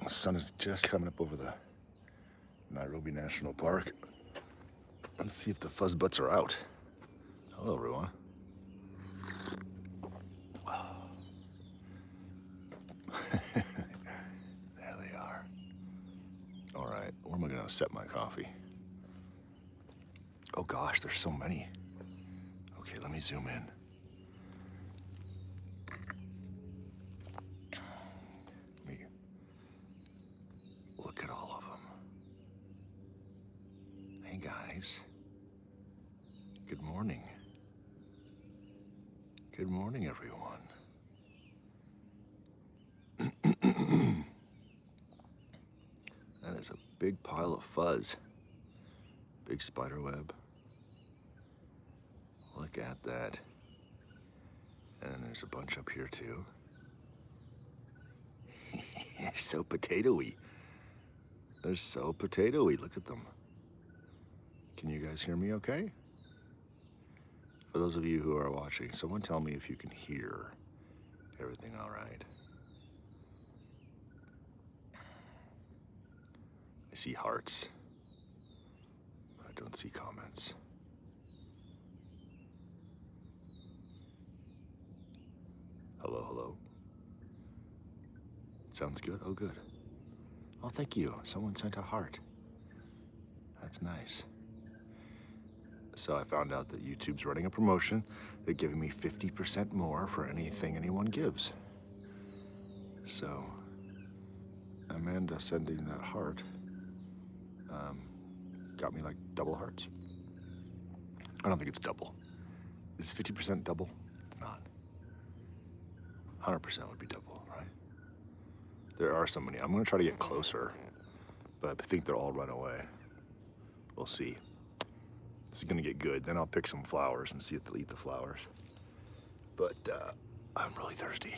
The sun is just coming up over the Nairobi National Park. Let's see if the fuzzbutts are out. Hello, everyone. There they are. All right, where am I gonna set my coffee? Oh gosh, there's so many. Okay, let me zoom in. Let me look at all of them. Hey guys. Good morning. Good morning, everyone. That is a big pile of fuzz. Big spider web. Look at that. And there's a bunch up here too. They're so potatoey. They're so potatoey. Look at them. Can you guys hear me okay? For those of you who are watching, someone tell me if you can hear everything all right. I see hearts, but I don't see comments. Hello, hello. Sounds good? Oh, good. Oh, thank you. Someone sent a heart. That's nice. So I found out that YouTube's running a promotion. They're giving me 50% more for anything anyone gives. So Amanda sending that heart got me like double hearts. I don't think it's double. Is 50% double? It's not. 100% would be double, right? There are so many. I'm gonna try to get closer, but I think they'll all run away. We'll see. This is gonna get good. Then I'll pick some flowers and see if they'll eat the flowers. But I'm really thirsty.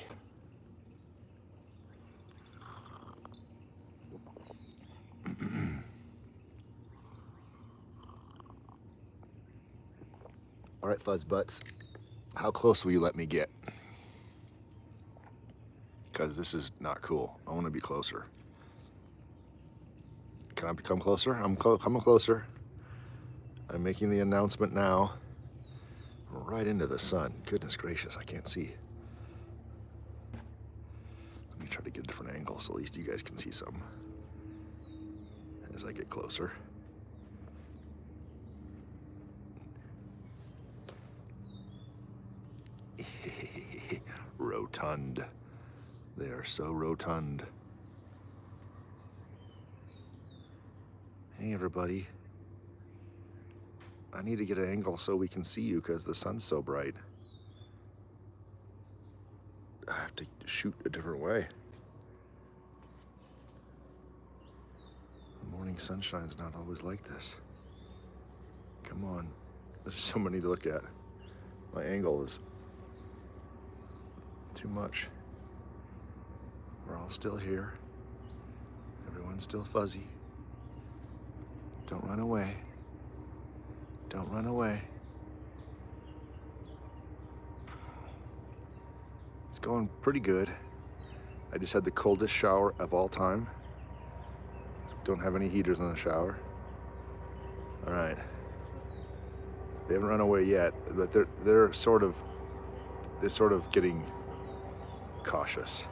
All right, fuzzbutts, how close will you let me get? Because this is not cool. I want to be closer. Can I become closer? I'm coming closer. I'm making the announcement now. Right into the sun. Goodness gracious, I can't see. Let me try to get a different angle so at least you guys can see some as I get closer. Rotund. They are so rotund. Hey everybody. I need to get an angle so we can see you because the sun's so bright. I have to shoot a different way. The morning sunshine's not always like this. Come on. There's so many to look at. My angle is too much. We're all still here. Everyone's still fuzzy. Don't run away. Don't run away. It's going pretty good. I just had the coldest shower of all time. Don't have any heaters in the shower. All right. They haven't run away yet, but they're sort of getting cautious.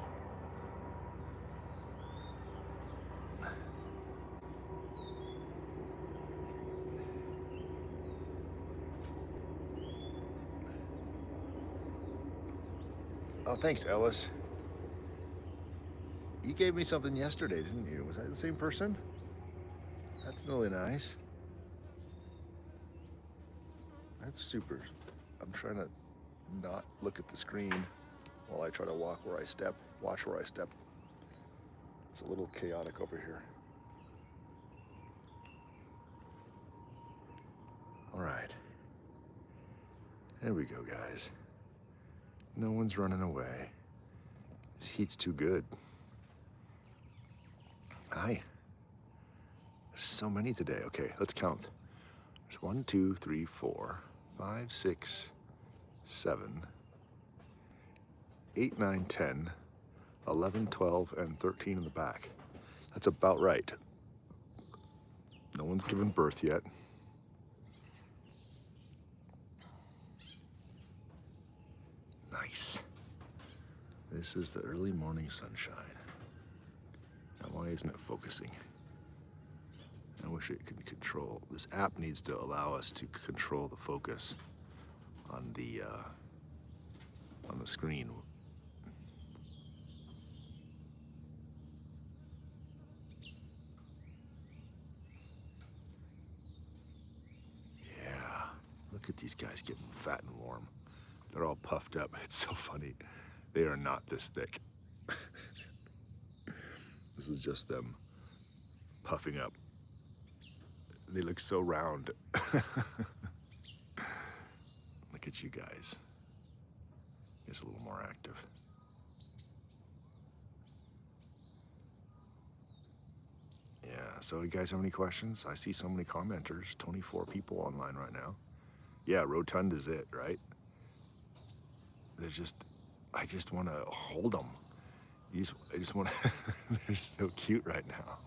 Oh, thanks, Ellis. You gave me something yesterday, didn't you? Was that the same person? That's really nice. That's super. I'm trying to not look at the screen while I try to walk where I step, watch where I step. It's a little chaotic over here. All right. There we go, guys. No one's running away. This heat's too good. Hi. There's so many today. Okay, let's count. There's 1, 2, 3, 4, 5, 6, 7, 8, 9, 10, 11, 12, and 13 in the back. That's about right. No one's given birth yet. Nice. This is the early morning sunshine. Now, why isn't it focusing? I wish it could control. This app needs to allow us to control the focus on the screen. Yeah, look at these guys getting fat and warm. They're all puffed up. It's so funny. They are not this thick. This is just them puffing up. They look so round. Look at you guys. Just a little more active. Yeah, so you guys have any questions? I see so many commenters, 24 people online right now. Yeah, rotund is it, right? They're just, I just want to hold them. I just want to, they're so cute right now.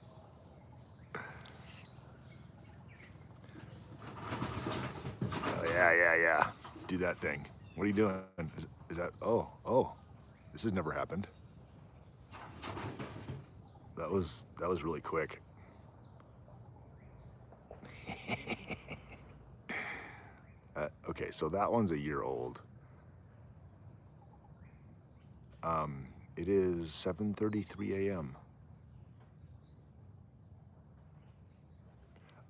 Oh, yeah. Do that thing. What are you doing? Is that, oh, this has never happened. That was really quick. Okay, so that one's a year old. It is 7:33 a.m.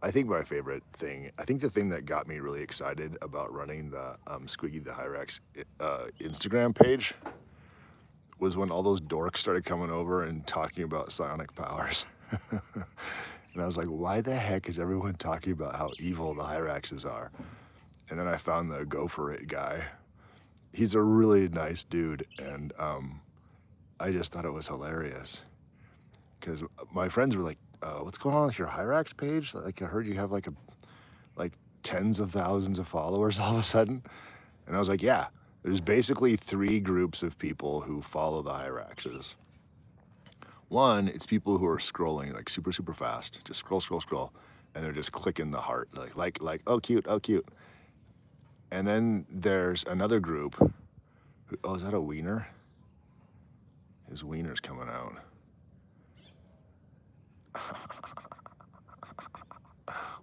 I think my favorite thing, I think the thing that got me really excited about running the Squiggy the Hyrax Instagram page was when all those dorks started coming over and talking about psionic powers. And I was like, why the heck is everyone talking about how evil the Hyraxes are? And then I found the Go For It guy. He's a really nice dude, and I just thought it was hilarious. Because my friends were like, what's going on with your Hyrax page? Like, I heard you have like tens of thousands of followers all of a sudden. And I was like, yeah, there's basically 3 groups of people who follow the Hyraxes. One, it's people who are scrolling like super fast, just scroll, and they're just clicking the heart, like, oh cute. And then there's another group. Oh, is that a wiener? His wiener's coming out.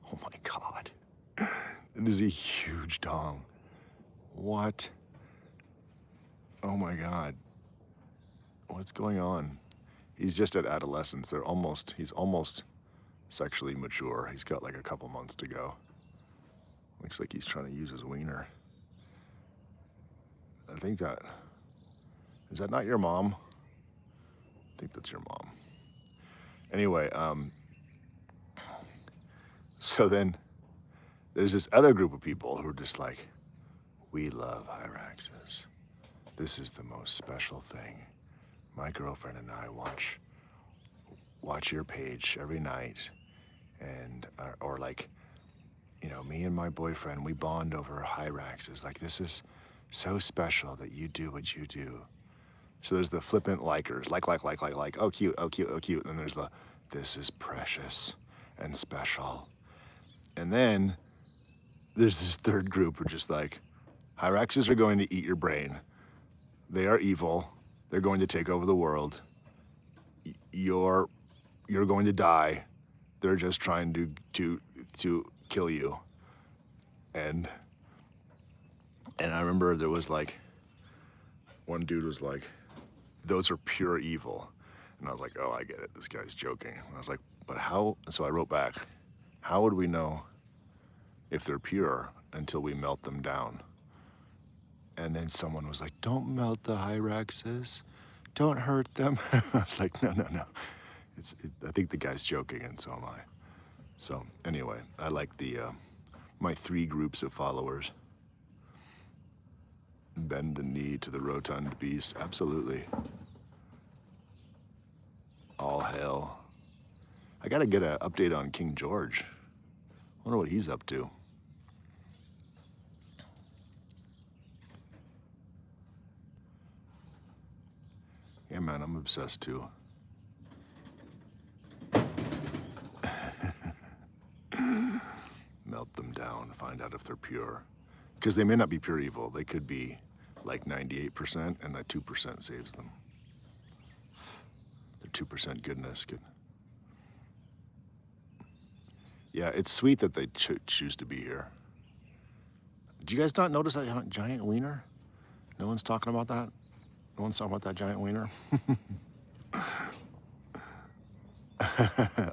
Oh my God. It is a huge dong. What? Oh my God. What's going on? He's just at adolescence. He's almost sexually mature. He's got like a couple months to go. Looks like he's trying to use his wiener. I think is that not your mom? I think that's your mom. Anyway, so then there's this other group of people who are just like, we love Hyraxes. This is the most special thing. My girlfriend and I watch your page every night, and or like, you know, me and my boyfriend, we bond over Hyraxes. Like, this is so special that you do what you do. So there's the flippant likers, like, oh cute. And then there's the, this is precious and special. And then there's this third group who are just like, Hyraxes are going to eat your brain. They are evil. They're going to take over the world. You're going to die. They're just trying to kill you. And I remember there was like, one dude was like, those are pure evil. And I was like, oh, I get it. This guy's joking. And I was like, but how? So I wrote back, how would we know if they're pure until we melt them down? And then someone was like, don't melt the Hyraxes. Don't hurt them. I was like, no. I think the guy's joking, and so am I. So anyway, I like the my 3 groups of followers. Bend the knee to the rotund beast. Absolutely. All hail. I gotta get an update on King George. Wonder what he's up to. Yeah, man, I'm obsessed too. melt them down, find out if they're pure. Because they may not be pure evil. They could be like 98%, and that 2% saves them. The 2% goodness. Good. Yeah, it's sweet that they choose to be here. Did you guys not notice that giant wiener? No one's talking about that? No one's talking about that giant wiener?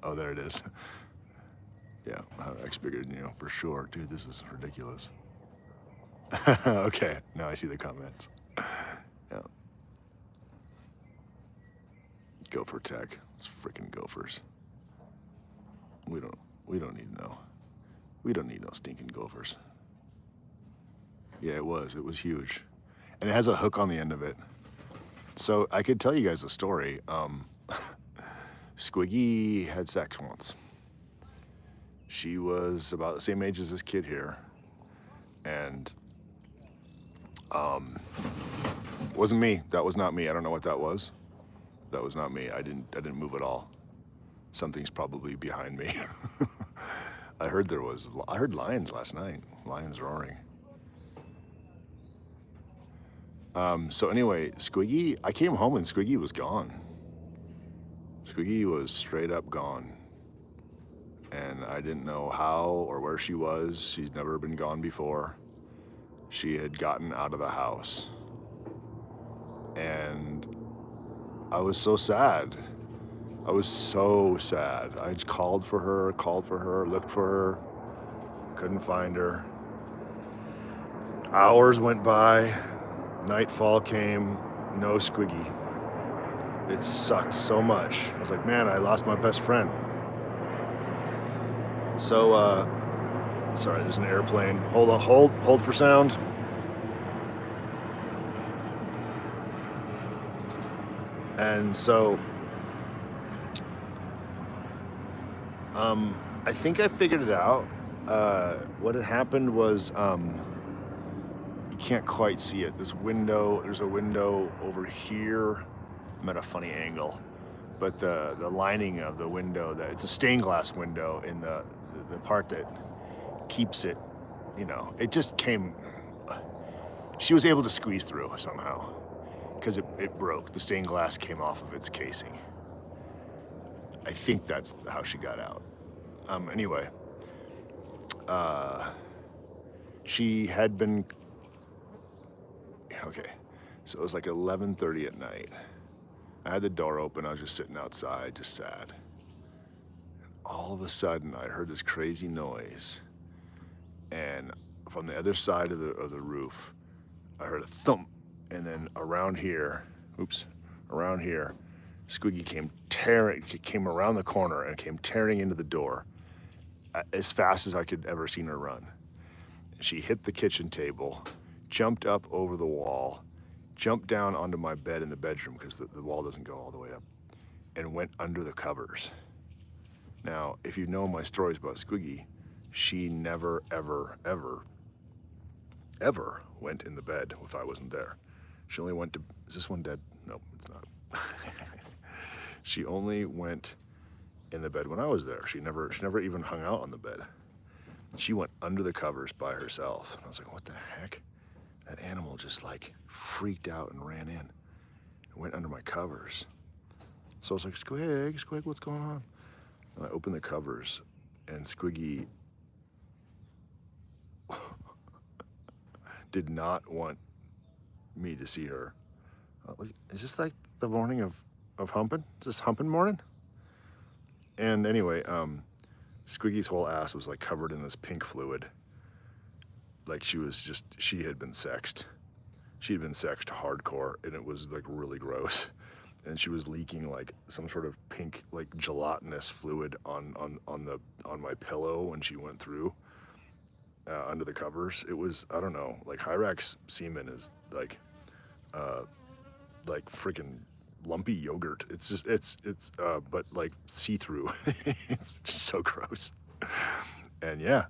Oh, there it is. Yeah, Hyrax bigger than you, for sure. Dude, this is ridiculous. Okay, now I see the comments. Yeah. Gopher tech. It's freaking gophers. We don't need no. We don't need no stinking gophers. Yeah, it was huge. And it has a hook on the end of it. So I could tell you guys a story. Squiggy had sex once. She was about the same age as this kid here. And wasn't me. That was not me. I don't know what that was. That was not me. I didn't move at all. Something's probably behind me. I heard lions last night. Lions roaring. So anyway, Squiggy, I came home and Squiggy was gone. Squiggy was straight up gone. And I didn't know how or where she was. She's never been gone before. She had gotten out of the house. And I was so sad. I was so sad. I just called for her, looked for her, couldn't find her. Hours went by, nightfall came, no Squiggy. It sucked so much. I was like, man, I lost my best friend. So, sorry, there's an airplane. Hold on, hold for sound. And so, I think I figured it out. What had happened was, you can't quite see it. There's a window over here. I'm at a funny angle, but the lining of the window, it's a stained glass window in the part that keeps it, it just came, she was able to squeeze through somehow because it broke. The stained glass came off of its casing. I think that's how she got out. Anyway, she had been, okay, so it was like 11:30 at night. I had the door open, I was just sitting outside, just sad. And all of a sudden, I heard this crazy noise. And from the other side of the roof, I heard a thump. And then around here, Squiggy came around the corner and came tearing into the door as fast as I could ever seen her run. She hit the kitchen table, jumped up over the wall, jumped down onto my bed in the bedroom because the wall doesn't go all the way up, and went under the covers. Now, if you know my stories about Squiggy, she never, ever, ever, ever went in the bed if I wasn't there. She only went to, is this one dead? Nope, it's not. She only went in the bed when I was there. She never even hung out on the bed. She went under the covers by herself. And I was like, what the heck? That animal just like freaked out and ran in and went under my covers. So I was like, Squig, what's going on? And I opened the covers and Squiggy did not want me to see her. Is this like the morning of humping? Is this humping morning? And anyway, Squiggy's whole ass was like covered in this pink fluid. Like she had been sexed. She'd been sexed hardcore, and it was like really gross. And she was leaking like some sort of pink, like gelatinous fluid on my pillow when she went through under the covers. It was, I don't know, like Hyrax semen is like freaking lumpy yogurt. It's just, but like see-through. It's just so gross. And yeah.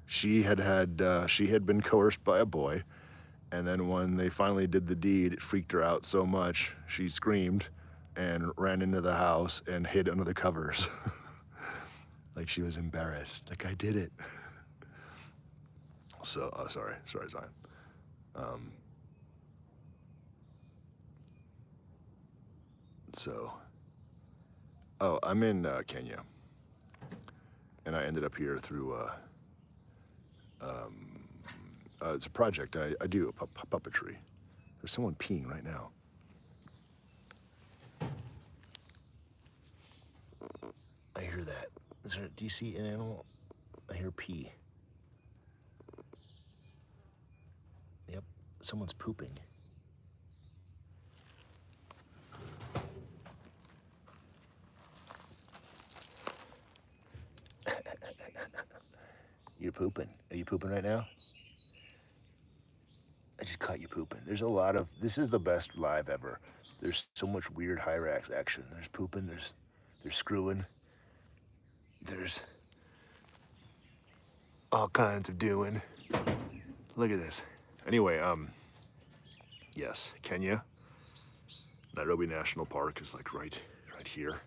She had been coerced by a boy, and then when they finally did the deed, it freaked her out so much, she screamed and ran into the house and hid under the covers. Like she was embarrassed, like I did it. So, sorry, Zion. So, oh, I'm in Kenya, and I ended up here through. It's a project I do, puppetry. There's someone peeing right now. I hear that. Do you see an animal? I hear pee. Yep, someone's pooping. You're pooping. Are you pooping right now? I just caught you pooping. There's a lot of, this is the best live ever. There's so much weird Hyrax action. There's pooping, there's screwing, there's all kinds of doing. Look at this. Anyway, yes, Kenya. Nairobi National Park is like right here.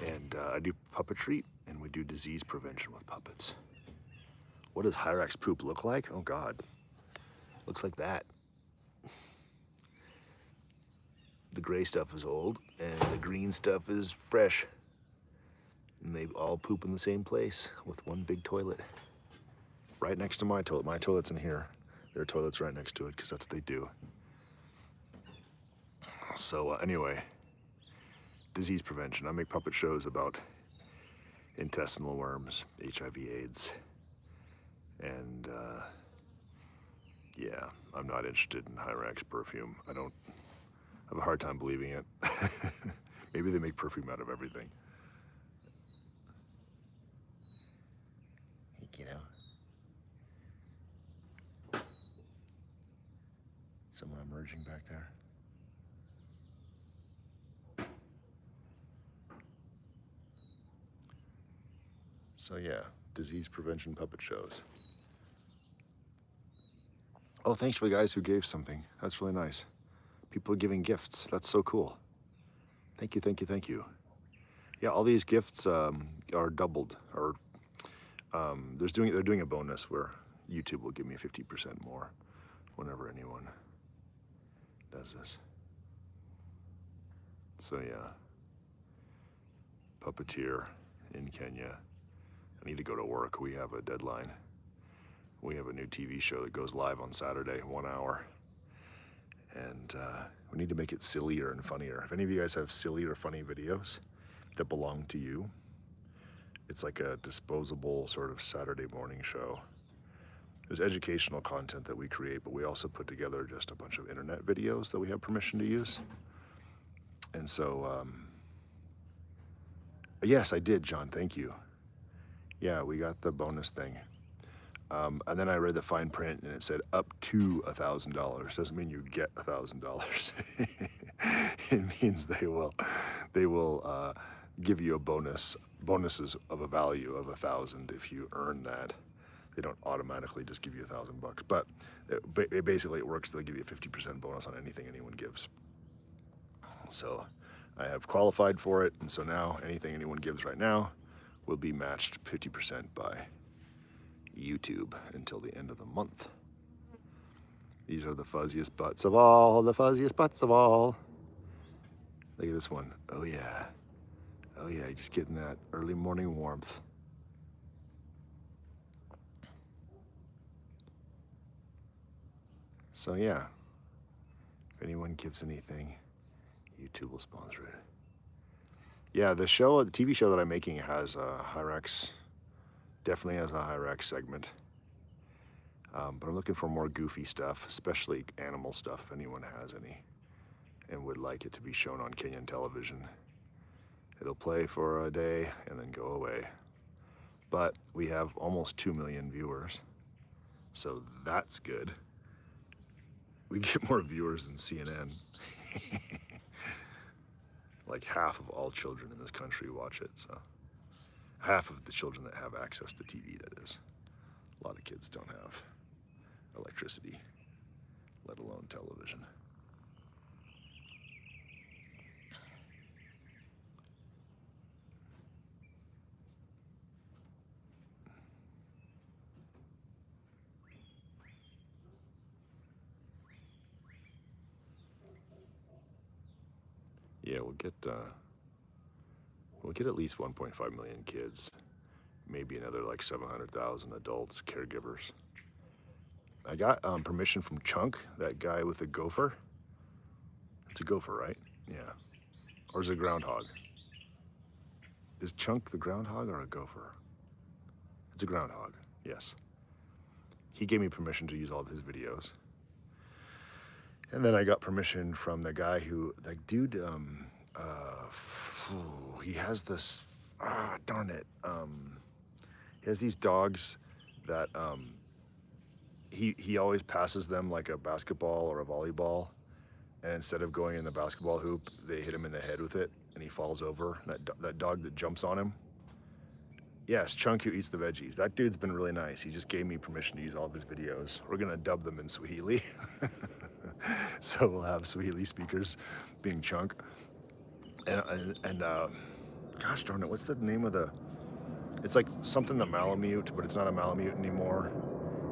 And I do puppetry, and we do disease prevention with puppets. What does Hyrax poop look like? Oh God, looks like that. The gray stuff is old, and the green stuff is fresh. And they all poop in the same place with one big toilet. Right next to my toilet. My toilet's in here. Their toilet's right next to it, because that's what they do. So anyway, disease prevention. I make puppet shows about intestinal worms, HIV/AIDS, and yeah, I'm not interested in Hyrax perfume. I have a hard time believing it. Maybe they make perfume out of everything. Hey, kiddo. Someone emerging back there. So yeah, disease prevention puppet shows. Oh, thanks for the guys who gave something. That's really nice. People are giving gifts. That's so cool. Thank you, thank you, thank you. Yeah, all these gifts are doubled, or they're doing a bonus where YouTube will give me 50% more whenever anyone does this. So yeah, puppeteer in Kenya. I need to go to work. We have a deadline. We have a new TV show that goes live on Saturday, 1 hour. And we need to make it sillier and funnier. If any of you guys have silly or funny videos that belong to you, it's like a disposable sort of Saturday morning show. There's educational content that we create, but we also put together just a bunch of internet videos that we have permission to use. And so, yes, I did, John, thank you. Yeah, we got the bonus thing. And then I read the fine print and it said up to $1,000. Doesn't mean you get $1,000. It means they will give you bonuses of a value of 1,000 if you earn that. They don't automatically just give you $1,000, but basically it works. They'll give you a 50% bonus on anything anyone gives. So I have qualified for it, and so now anything anyone gives right now will be matched 50% by YouTube until the end of the month. These are the fuzziest butts of all, the fuzziest butts of all. Look at this one. Oh yeah. Oh yeah, just getting that early morning warmth. So yeah, if anyone gives anything, YouTube will sponsor it. Yeah, the TV show that I'm making has a Hyrax, definitely has a Hyrax segment. But I'm looking for more goofy stuff, especially animal stuff, if anyone has any, and would like it to be shown on Kenyan television. It'll play for a day and then go away. But we have almost 2 million viewers, so that's good. We get more viewers than CNN. Like half of all children in this country watch it, so half of the children that have access to TV, that is. A lot of kids don't have electricity, let alone television. Yeah, we'll get at least 1.5 million kids, maybe another like 700,000 adults, caregivers. I got permission from Chunk, that guy with the gopher. It's a gopher, right? Yeah. Or is it a groundhog? Is Chunk the groundhog or a gopher? It's a groundhog, yes. He gave me permission to use all of his videos. And then I got permission from the guy who, that dude, he has this, darn it. He has these dogs that he always passes them like a basketball or a volleyball. And instead of going in the basketball hoop, they hit him in the head with it and he falls over. That dog that jumps on him. Yes, Chunk who eats the veggies. That dude's been really nice. He just gave me permission to use all of his videos. We're gonna dub them in Swahili. So we'll have Swahili speakers being Chunk. And gosh darn it, what's the name of the, it's like something the Malamute, but it's not a Malamute anymore.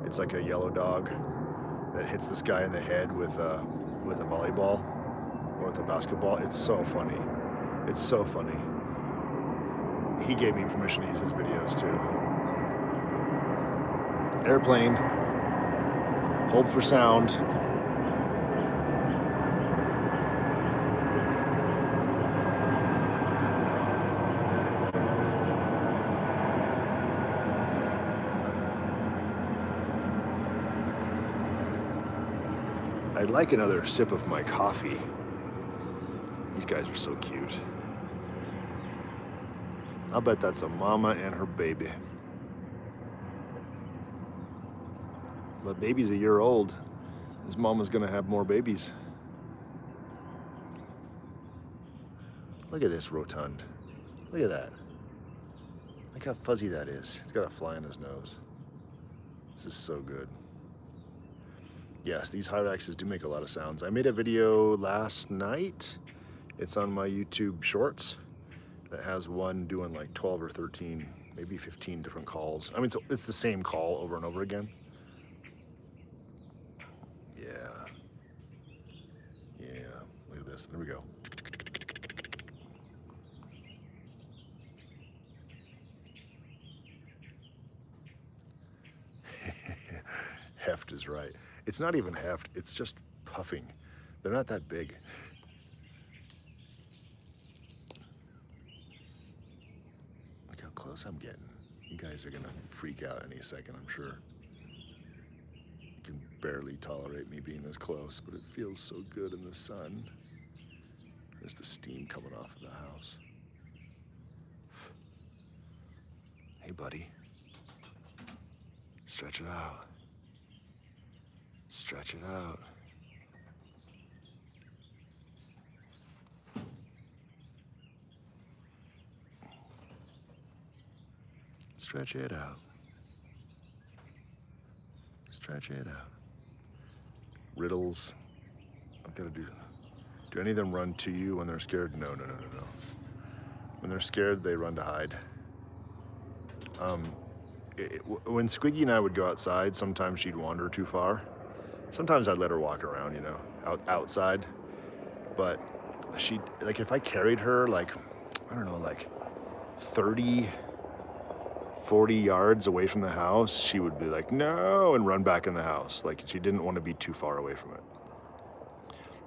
It's like a yellow dog that hits this guy in the head with a volleyball or with a basketball. It's so funny. It's so funny. He gave me permission to use his videos too. Airplane. Hold for sound. I'd like another sip of my coffee. These guys are so cute. I'll bet that's a mama and her baby. But baby's a year old. His mama's gonna have more babies. Look at this rotund. Look at that. Look how fuzzy that is. He's got a fly on his nose. This is so good. Yes, these Hyraxes do make a lot of sounds. I made a video last night. It's on my YouTube Shorts. That has one doing like 12 or 13, maybe 15 different calls. I mean, it's the same call over and over again. Yeah. Yeah, look at this, there we go. Heft is right. It's not even heft, it's just puffing. They're not that big. Look how close I'm getting. You guys are gonna freak out any second, I'm sure. You can barely tolerate me being this close, but it feels so good in the sun. There's the steam coming off of the house. Hey, buddy. Stretch it out. Stretch it out. Stretch it out. Stretch it out. Riddles. I've got to do any of them run to you when they're scared? No. When they're scared, they run to hide. When Squiggy and I would go outside, sometimes she'd wander too far. Sometimes I'd let her walk around, you know, outside. But she, like if I carried her like, I don't know, like 30, 40 yards away from the house, she would be like, no, and run back in the house. Like she didn't want to be too far away from it.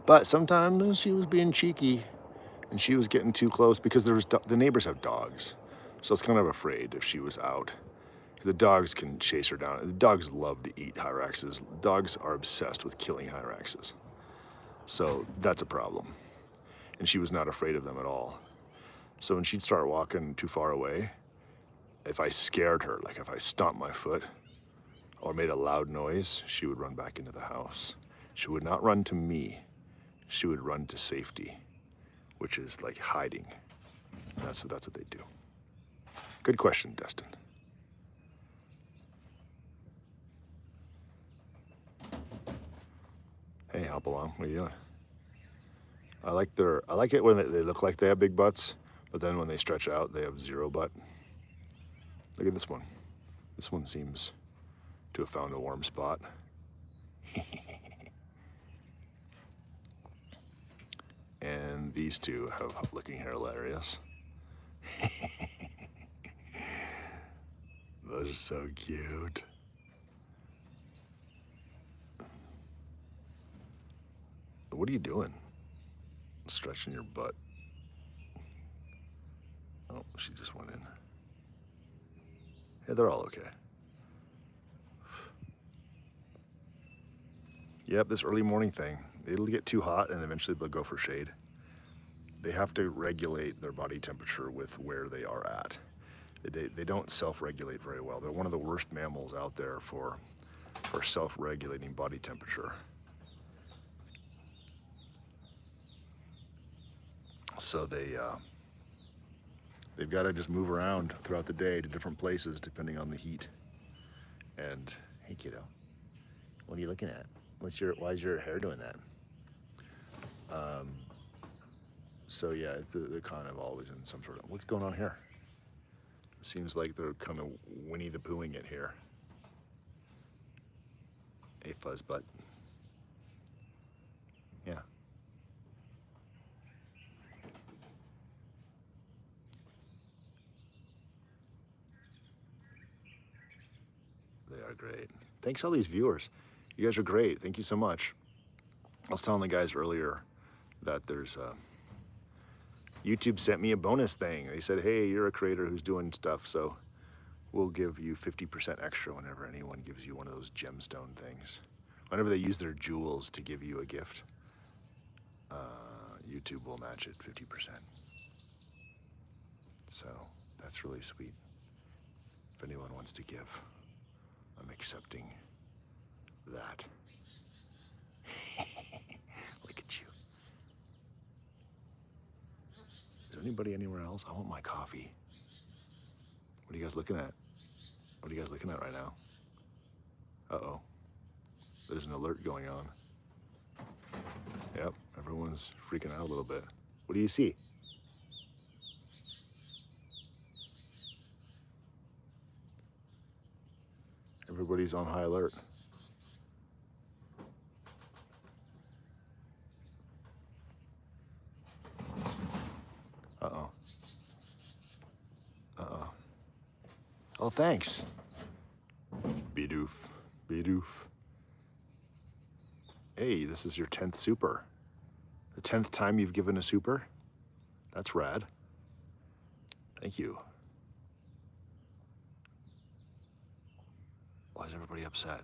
But sometimes she was being cheeky and she was getting too close because the neighbors have dogs. So I was kind of afraid if she was out. The dogs can chase her down. The dogs love to eat Hyraxes. Dogs are obsessed with killing Hyraxes. So that's a problem. And she was not afraid of them at all. So when she'd start walking too far away, if I scared her, like if I stomped my foot or made a loud noise, she would run back into the house. She would not run to me. She would run to safety, which is like hiding. That's what they do. Good question, Destin. Hey, hop along. What are you doing? I like it when they look like they have big butts, but then when they stretch out, they have zero butt. Look at this one. This one seems to have found a warm spot. And these two have looking hilarious. Those are so cute. What are you doing? Stretching your butt. Oh, she just went in. Yeah, they're all okay. Yep, this early morning thing. It'll get too hot and eventually they'll go for shade. They have to regulate their body temperature with where they are at. They don't self-regulate very well. They're one of the worst mammals out there for self-regulating body temperature. So they've got to just move around throughout the day to different places depending on the heat. And hey kiddo, what are you looking at? Why is your hair doing that? So yeah, they're kind of always in some sort of, what's going on here? It seems like they're kind of Winnie the Poohing it here. A fuzzbutt. Yeah. They are great. Thanks all these viewers. You guys are great. Thank you so much. I was telling the guys earlier that there's YouTube sent me a bonus thing. They said, hey, you're a creator who's doing stuff, so we'll give you 50% extra whenever anyone gives you one of those gemstone things. Whenever they use their jewels to give you a gift, YouTube will match it 50%. So that's really sweet. If anyone wants to give, I'm accepting that. Look at you. Is there anybody anywhere else? I want my coffee. What are you guys looking at? What are you guys looking at right now? Uh-oh. There's an alert going on. Yep, everyone's freaking out a little bit. What do you see? Everybody's on high alert. Uh-oh. Uh-oh. Oh, thanks. Bidoof. Bidoof. Hey, this is your 10th super. The 10th time you've given a super? That's rad. Thank you. Why is everybody upset?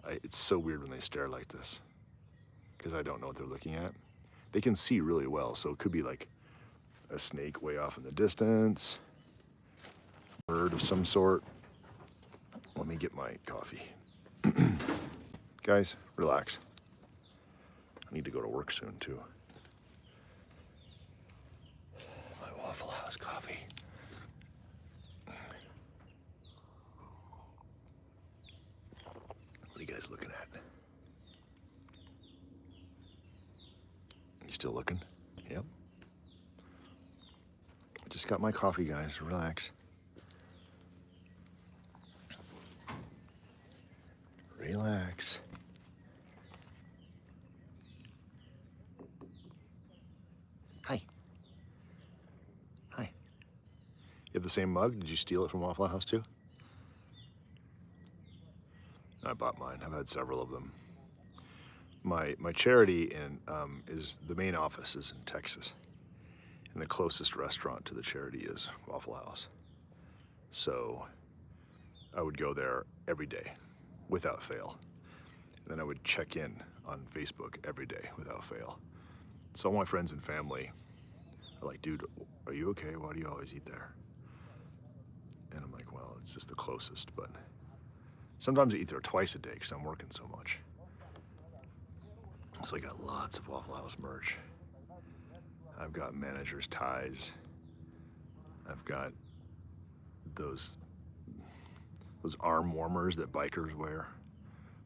It's so weird when they stare like this, because I don't know what they're looking at. They can see really well, so it could be like a snake way off in the distance, bird of some sort. Let me get my coffee. Guys, relax. I need to go to work soon, too. My Waffle House coffee. What are you guys looking at? You still looking? Yep. I just got my coffee, guys. Relax. Relax. Hi. Hi. You have the same mug? Did you steal it from Waffle House too? I bought mine. I've had several of them. My charity is the main office is in Texas, and the closest restaurant to the charity is Waffle House. So I would go there every day, without fail. And then I would check in on Facebook every day without fail. So all my friends and family are like, dude, are you okay? Why do you always eat there? And I'm like, well, it's just the closest, but sometimes I eat there twice a day because I'm working so much. So I got lots of Waffle House merch. I've got manager's ties. I've got those arm warmers that bikers wear.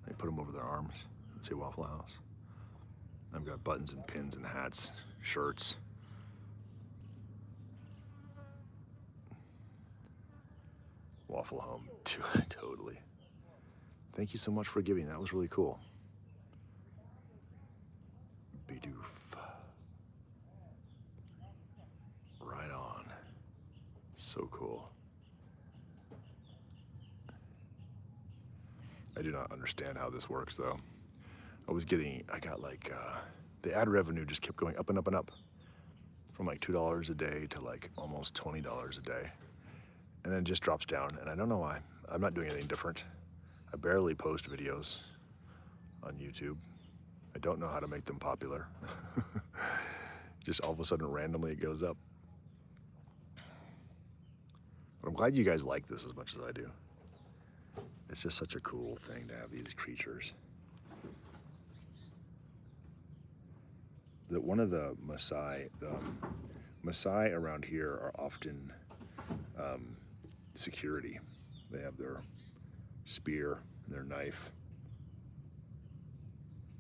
They put them over their arms and say Waffle House. I've got buttons and pins and hats, shirts. Waffle Home, totally. Thank you so much for giving. That was really cool. Bidoof. So cool. I do not understand how this works though. I got like, the ad revenue just kept going up and up and up. From like $2 a day to like almost $20 a day. And then it just drops down, and I don't know why. I'm not doing anything different. I barely post videos on YouTube. I don't know how to make them popular. Just all of a sudden, randomly, it goes up. But I'm glad you guys like this as much as I do. It's just such a cool thing to have these creatures. One of the Maasai around here are often security. They have their spear and their knife,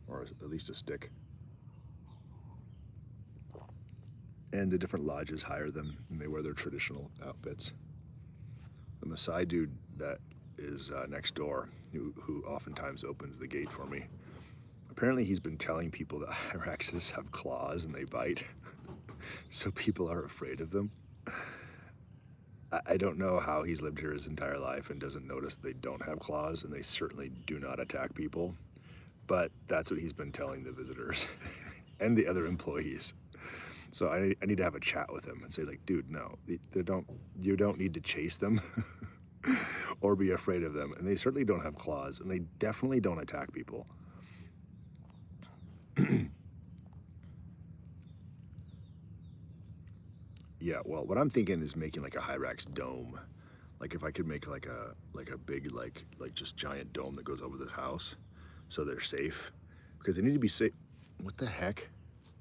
or at least a stick. And the different lodges hire them, and they wear their traditional outfits. The Maasai dude that is next door, who oftentimes opens the gate for me, apparently he's been telling people that Hyraxes have claws and they bite, so people are afraid of them. I don't know how he's lived here his entire life and doesn't notice they don't have claws, and they certainly do not attack people, but that's what he's been telling the visitors and the other employees. So I need to have a chat with him and say, like, dude, no, you don't need to chase them or be afraid of them. And they certainly don't have claws, and they definitely don't attack people. Yeah, well, what I'm thinking is making like a Hyrax dome. Like if I could make like a big like just giant dome that goes over this house, so they're safe, because they need to be safe. What the heck?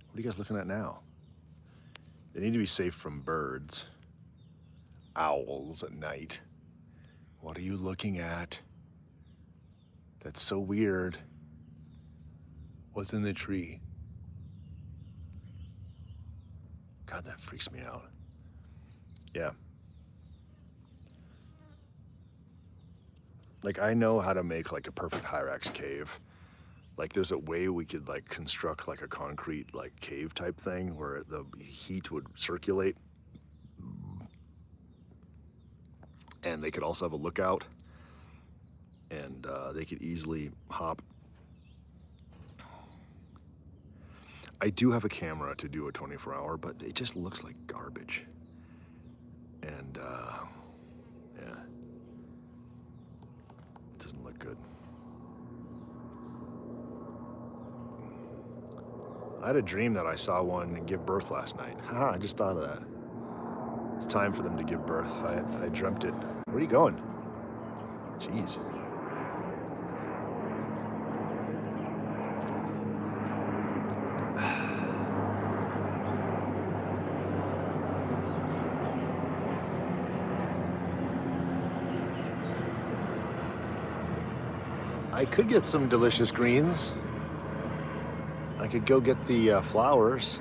What are you guys looking at now? They need to be safe from birds, owls at night. What are you looking at? That's so weird. What's in the tree? God, that freaks me out. Yeah. Like, I know how to make like a perfect Hyrax cave. Like, there's a way we could like construct like a concrete like cave type thing where the heat would circulate. And they could also have a lookout, and they could easily hop. I do have a camera to do a 24-hour, but it just looks like garbage. And yeah, it doesn't look good. I had a dream that I saw one give birth last night. Haha, I just thought of that. It's time for them to give birth. I dreamt it. Where are you going? Jeez. I could get some delicious greens. I could go get the flowers.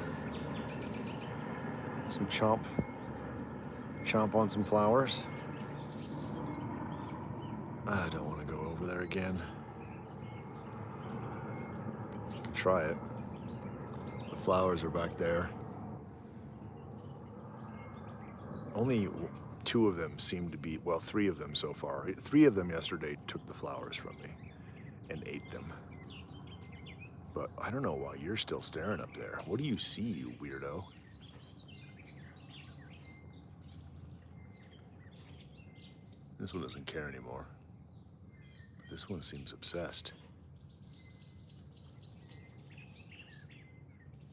Some chomp on some flowers. I don't want to go over there again. Try it. The flowers are back there. Only 2 of them seem to be, well, 3 of them so far. 3 of them yesterday took the flowers from me and ate them. But I don't know why you're still staring up there. What do you see, you weirdo? This one doesn't care anymore. But this one seems obsessed.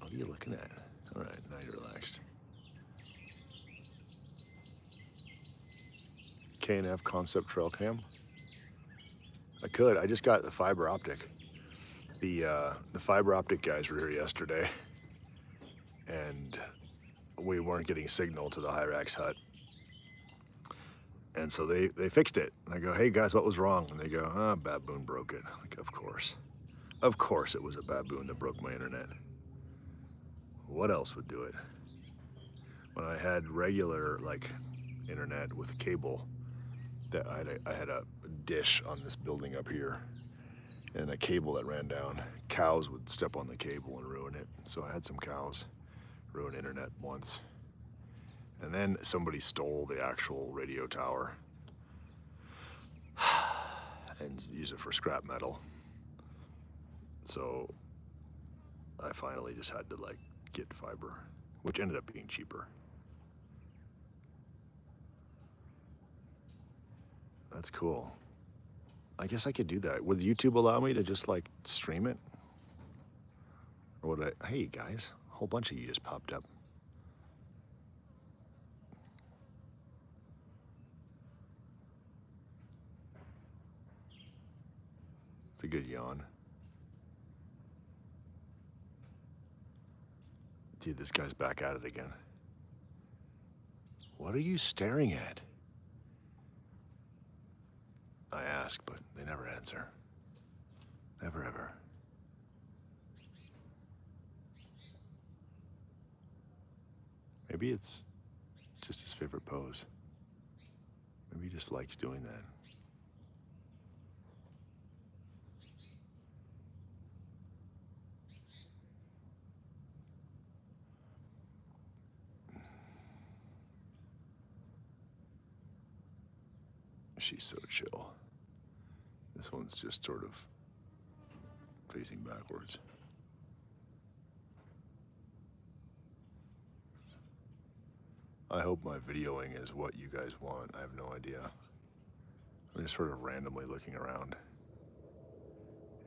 What are you looking at? All right, now you're relaxed. K&F Concept Trail Cam? I could. I just got the fiber optic. The fiber optic guys were here yesterday, and we weren't getting signal to the Hyrax hut. And so they fixed it. And I go, hey guys, what was wrong? And they go, baboon broke it. Like, of course. Of course it was a baboon that broke my internet. What else would do it? When I had regular, like, internet with cable, that I had a dish on this building up here, and a cable that ran down. Cows would step on the cable and ruin it. So I had some cows ruin internet once. And then somebody stole the actual radio tower and used it for scrap metal. So I finally just had to like get fiber, which ended up being cheaper. That's cool. I guess I could do that. Would YouTube allow me to just like stream it? Or would I? Hey guys, a whole bunch of you just popped up. It's a good yawn. Dude, this guy's back at it again. What are you staring at? I ask, but they never answer. Never ever. Maybe it's just his favorite pose. Maybe he just likes doing that. She's so chill. This one's just sort of facing backwards. I hope my videoing is what you guys want. I have no idea. I'm just sort of randomly looking around.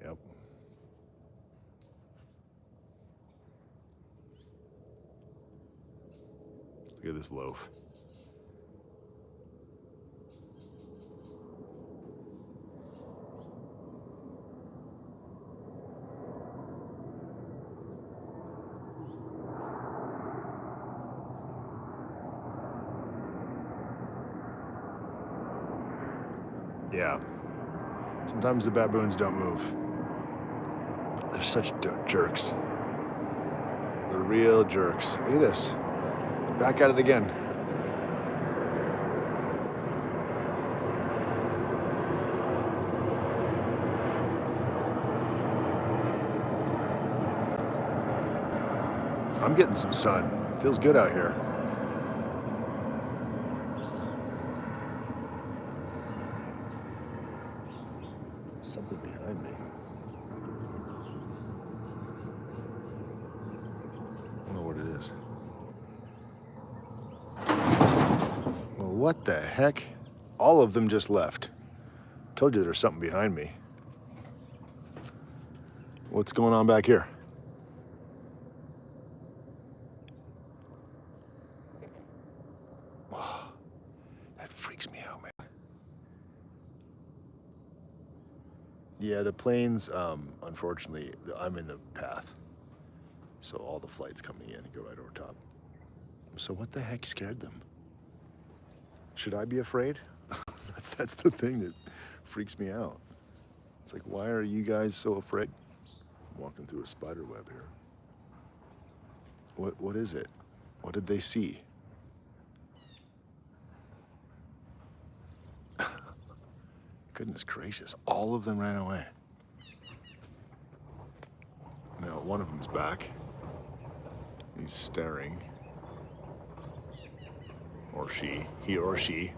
Yep. Look at this loaf. Yeah. Sometimes the baboons don't move. They're such jerks. They're real jerks. Look at this. It's back at it again. I'm getting some sun. Feels good out here. Something behind me. I don't know what it is. Well, what the heck? All of them just left. Told you there's something behind me. What's going on back here? Oh, that freaks me out, man. Yeah, the planes, unfortunately, I'm in the path. So all the flights coming in go right over top. So what the heck scared them? Should I be afraid? That's the thing that freaks me out. It's like, why are you guys so afraid? I'm walking through a spider web here. What is it? What did they see? Goodness gracious, all of them ran away. Now, one of them's back. He's staring. Or she, he or she.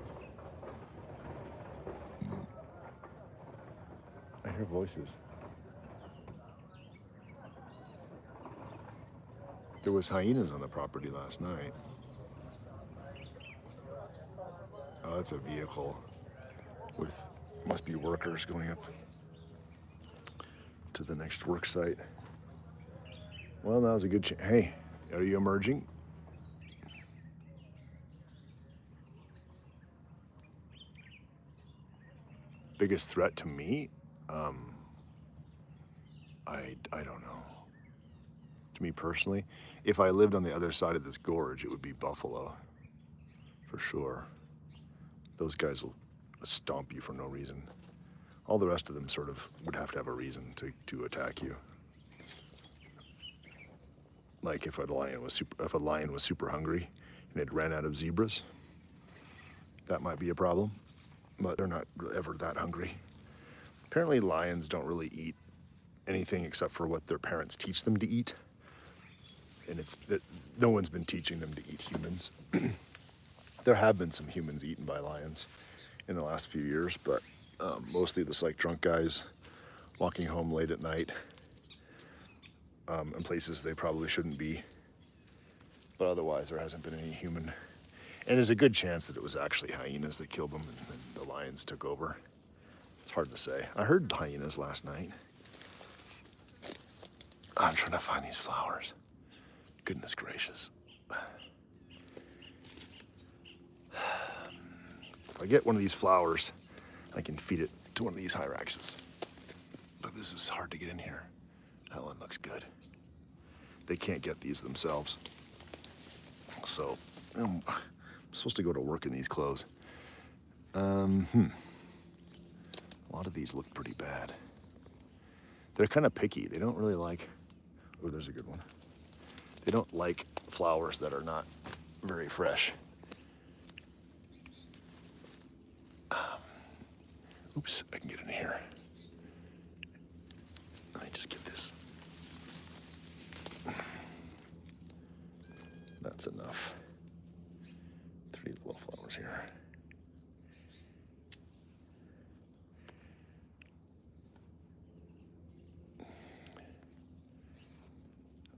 I hear voices. There was hyenas on the property last night. Oh, that's a vehicle with, must be workers going up to the next work site. Well, now's a good chance. Hey, are you emerging? Biggest threat to me? I don't know. To me personally, if I lived on the other side of this gorge, it would be buffalo, for sure. Those guys will stomp you for no reason. All the rest of them sort of would have to have a reason to attack you. Like if a lion was super hungry and it ran out of zebras, that might be a problem. But they're not ever that hungry. Apparently lions don't really eat anything except for what their parents teach them to eat. And it's that no one's been teaching them to eat humans. There have been some humans eaten by lions in the last few years, but mostly this like drunk guys walking home late at night in places they probably shouldn't be. But otherwise, there hasn't been any human. And there's a good chance that it was actually hyenas that killed them and the lions took over. It's hard to say. I heard hyenas last night. I'm trying to find these flowers. Goodness gracious. If I get one of these flowers, I can feed it to one of these Hyraxes. But this is hard to get in here. That one looks good. They can't get these themselves. So, I'm supposed to go to work in these clothes. A lot of these look pretty bad. They're kind of picky. They don't really like, oh, there's a good one. They don't like flowers that are not very fresh. Oops, I can get in here. Let me just get this. That's enough. 3 little flowers here.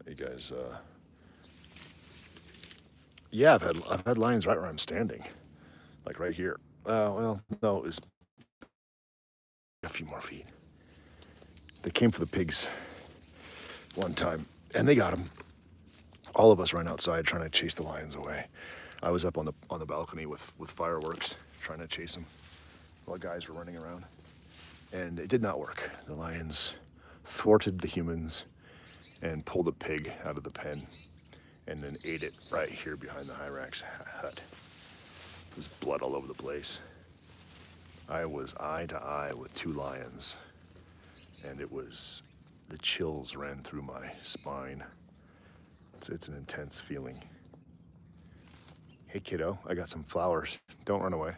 You guys, yeah, I've had lions right where I'm standing, like right here. Well, no, it's a few more feet. They came for the pigs one time, and they got them. All of us ran outside trying to chase the lions away. I was up on the balcony with fireworks trying to chase them while guys were running around, and it did not work. The lions thwarted the humans and pulled a pig out of the pen and then ate it right here behind the Hyrax hut. There was blood all over the place. I was eye to eye with 2 lions, and the chills ran through my spine. It's an intense feeling. Hey kiddo, I got some flowers. Don't run away.